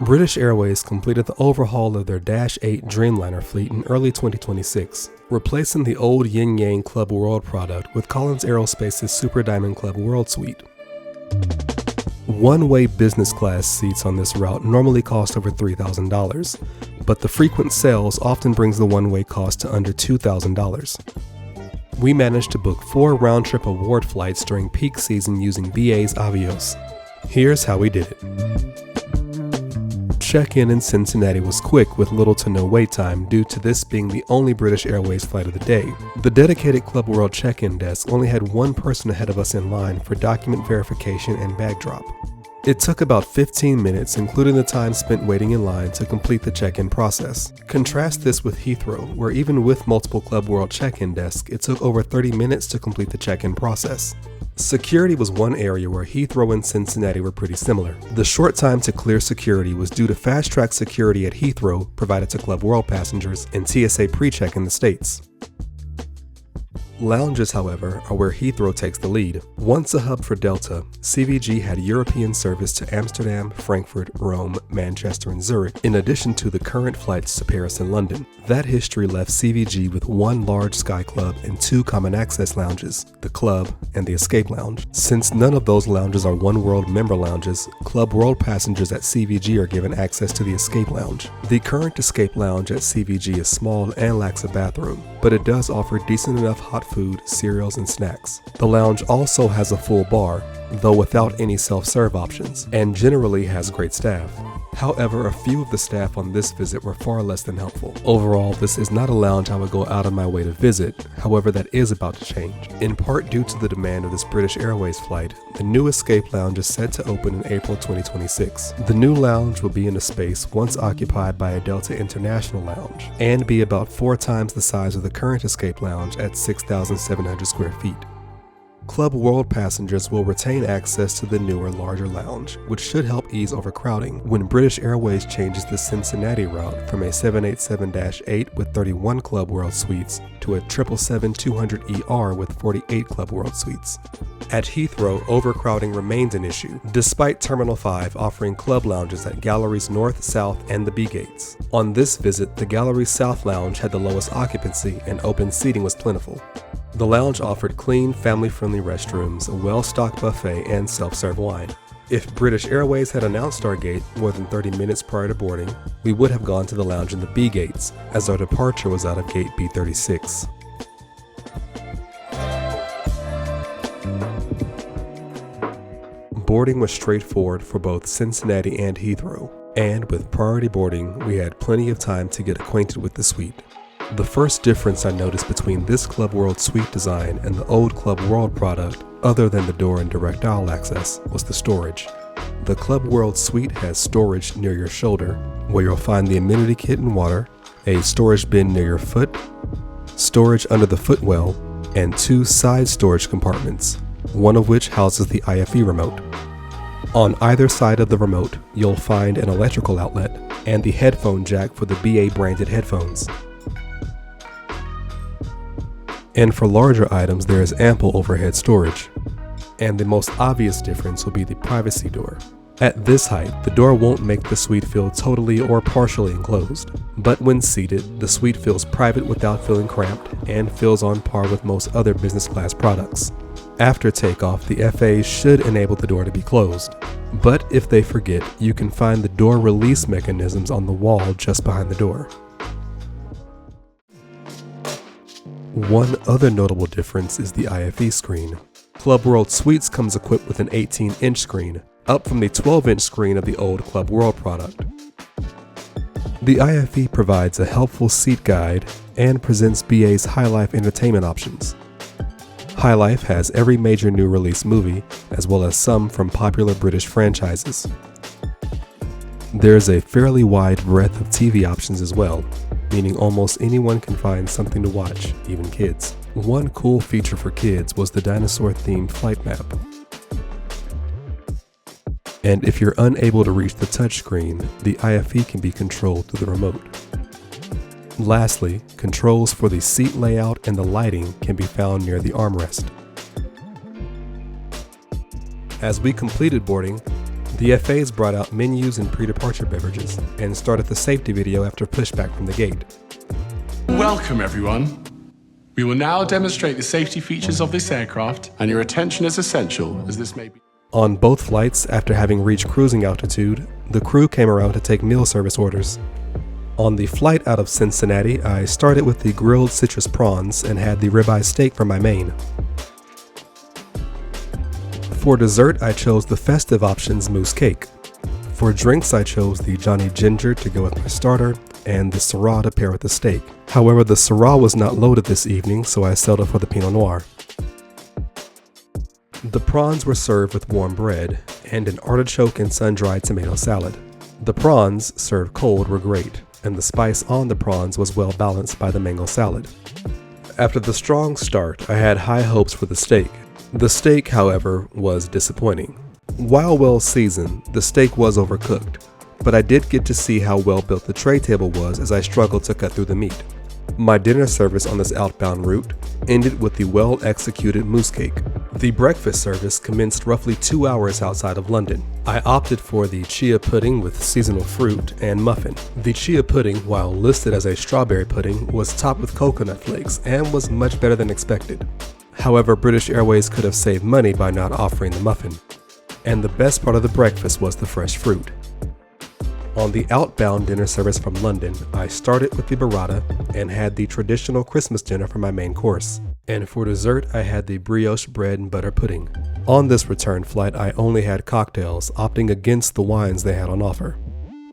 British Airways completed the overhaul of their Dash 8 Dreamliner fleet in early 2026, replacing the old Yin Yang Club World product with Collins Aerospace's Super Diamond Club World Suite. One-way business class seats on this route normally cost over $3,000, but the frequent sales often brings the one-way cost to under $2,000. We managed to book 4 round-trip award flights during peak season using BA's Avios. Here's how we did it. Check-in in Cincinnati was quick with little to no wait time due to this being the only British Airways flight of the day. The dedicated Club World check-in desk only had one person ahead of us in line for document verification and bag drop. It took about 15 minutes, including the time spent waiting in line, to complete the check-in process. Contrast this with Heathrow, where even with multiple Club World check-in desks, it took over 30 minutes to complete the check-in process. Security was one area where Heathrow and Cincinnati were pretty similar. The short time to clear security was due to fast-track security at Heathrow provided to Club World passengers and TSA pre-check in the States. Lounges, however, are where Heathrow takes the lead. Once a hub for Delta, CVG had European service to Amsterdam, Frankfurt, Rome, Manchester, and Zurich, in addition to the current flights to Paris and London. That history left CVG with one large Sky Club and 2 common access lounges, the Club and the Escape Lounge. Since none of those lounges are One World member lounges, Club World passengers at CVG are given access to the Escape Lounge. The current Escape Lounge at CVG is small and lacks a bathroom, but it does offer decent enough hot food, cereals, and snacks. The lounge also has a full bar, though without any self-serve options, and generally has great staff. However, a few of the staff on this visit were far less than helpful. Overall, this is not a lounge I would go out of my way to visit, however that is about to change. In part due to the demand of this British Airways flight, the new Escape Lounge is set to open in April 2026. The new lounge will be in a space once occupied by a Delta International lounge, and be about 4 times the size of the current Escape Lounge at 6,700 square feet. Club World passengers will retain access to the newer, larger lounge, which should help ease overcrowding when British Airways changes the Cincinnati route from a 787-8 with 31 Club World suites to a 777-200ER with 48 Club World suites. At Heathrow, overcrowding remains an issue, despite Terminal 5 offering club lounges at Galleries North, South, and the B gates. On this visit, the Galleries South lounge had the lowest occupancy and open seating was plentiful. The lounge offered clean, family-friendly restrooms, a well-stocked buffet, and self-serve wine. If British Airways had announced our gate more than 30 minutes prior to boarding, we would have gone to the lounge in the B gates, as our departure was out of gate B36. Boarding was straightforward for both Cincinnati and Heathrow, and with priority boarding, we had plenty of time to get acquainted with the suite. The first difference I noticed between this Club World suite design and the old Club World product, other than the door and direct aisle access, was the storage. The Club World suite has storage near your shoulder, where you'll find the amenity kit and water, a storage bin near your foot, storage under the footwell, and 2 side storage compartments, one of which houses the IFE remote. On either side of the remote, you'll find an electrical outlet and the headphone jack for the BA branded headphones. And for larger items, there is ample overhead storage. And the most obvious difference will be the privacy door. At this height, the door won't make the suite feel totally or partially enclosed, but when seated, the suite feels private without feeling cramped and feels on par with most other business class products. After takeoff, the FAs should enable the door to be closed, but if they forget, you can find the door release mechanisms on the wall just behind the door. One other notable difference is the IFE screen. Club World Suites comes equipped with an 18-inch screen, up from the 12-inch screen of the old Club World product. The IFE provides a helpful seat guide and presents BA's High Life entertainment options. High Life has every major new release movie, as well as some from popular British franchises. There's a fairly wide breadth of TV options as well, meaning almost anyone can find something to watch, even kids. One cool feature for kids was the dinosaur-themed flight map. And if you're unable to reach the touchscreen, the IFE can be controlled through the remote. Lastly, controls for the seat layout and the lighting can be found near the armrest. As we completed boarding, The FAs brought out menus and pre-departure beverages and started the safety video after pushback from the gate. Welcome everyone. We will now demonstrate the safety features of this aircraft, and your attention is essential as this may be. On both flights, after having reached cruising altitude, the crew came around to take meal service orders. On the flight out of Cincinnati, I started with the grilled citrus prawns and had the ribeye steak for my main. For dessert, I chose the festive options mousse cake. For drinks, I chose the Johnny Ginger to go with my starter and the Syrah to pair with the steak. However, the Syrah was not loaded this evening, so I settled for the Pinot Noir. The prawns were served with warm bread and an artichoke and sun-dried tomato salad. The prawns, served cold, were great, and the spice on the prawns was well balanced by the mango salad. After the strong start, I had high hopes for the steak. The steak, however, was disappointing. While well seasoned, the steak was overcooked, but I did get to see how well built the tray table was as I struggled to cut through the meat. My dinner service on this outbound route ended with the well-executed mousse cake. The breakfast service commenced roughly 2 hours outside of London. I opted for the chia pudding with seasonal fruit and muffin. The chia pudding, while listed as a strawberry pudding, was topped with coconut flakes and was much better than expected. However, British Airways could have saved money by not offering the muffin. And the best part of the breakfast was the fresh fruit. On the outbound dinner service from London, I started with the burrata and had the traditional Christmas dinner for my main course. And for dessert, I had the brioche bread and butter pudding. On this return flight, I only had cocktails, opting against the wines they had on offer.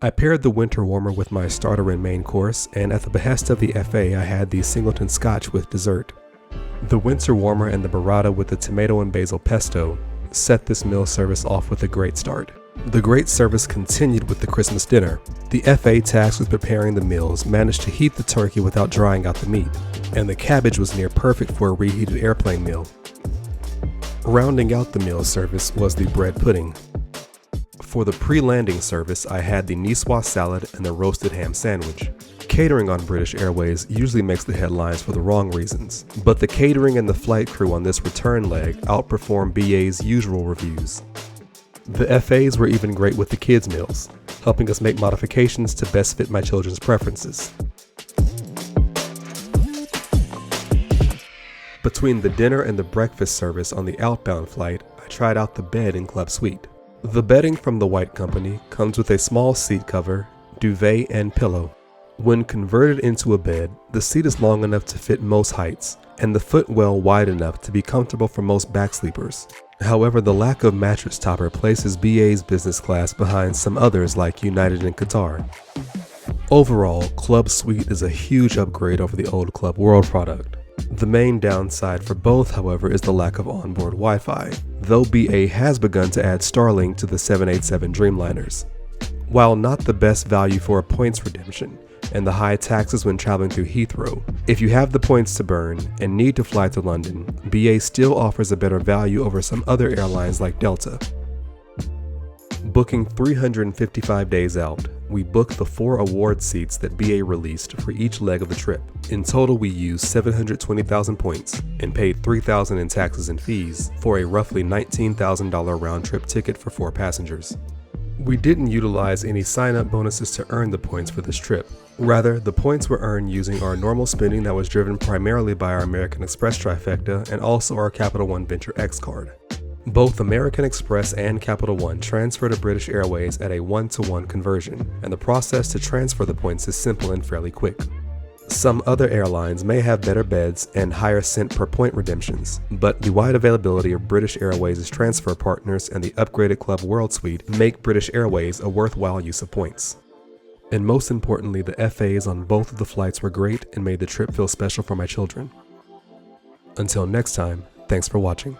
I paired the winter warmer with my starter and main course, and at the behest of the FA, I had the Singleton Scotch with dessert. The winter warmer and the burrata with the tomato and basil pesto set this meal service off with a great start. The great service continued with the Christmas dinner. The FA tasked with preparing the meals managed to heat the turkey without drying out the meat, and the cabbage was near perfect for a reheated airplane meal. Rounding out the meal service was the bread pudding. For the pre-landing service, I had the Niçoise salad and the roasted ham sandwich. Catering on British Airways usually makes the headlines for the wrong reasons, but the catering and the flight crew on this return leg outperformed BA's usual reviews. The FAs were even great with the kids' meals, helping us make modifications to best fit my children's preferences. Between the dinner and the breakfast service on the outbound flight, I tried out the bed in Club Suite. The bedding from the White Company comes with a small seat cover, duvet, and pillow. When converted into a bed, the seat is long enough to fit most heights, and the footwell wide enough to be comfortable for most back sleepers. However, the lack of mattress topper places BA's business class behind some others like United and Qatar. Overall, Club Suite is a huge upgrade over the old Club World product. The main downside for both, however, is the lack of onboard Wi-Fi, though BA has begun to add Starlink to the 787 Dreamliners. While not the best value for a points redemption, and the high taxes when traveling through Heathrow, if you have the points to burn and need to fly to London, BA still offers a better value over some other airlines like Delta. Booking 355 days out, we booked the 4 award seats that BA released for each leg of the trip. In total, we used 720,000 points and paid $3,000 in taxes and fees for a roughly $19,000 round-trip ticket for 4 passengers. We didn't utilize any sign-up bonuses to earn the points for this trip. Rather, the points were earned using our normal spending that was driven primarily by our American Express trifecta and also our Capital One Venture X card. Both American Express and Capital One transfer to British Airways at a 1-to-1 conversion, and the process to transfer the points is simple and fairly quick. Some other airlines may have better beds and higher cent per point redemptions, but the wide availability of British Airways' transfer partners and the upgraded Club World Suite make British Airways a worthwhile use of points. And most importantly, the FAs on both of the flights were great and made the trip feel special for my children. Until next time, thanks for watching.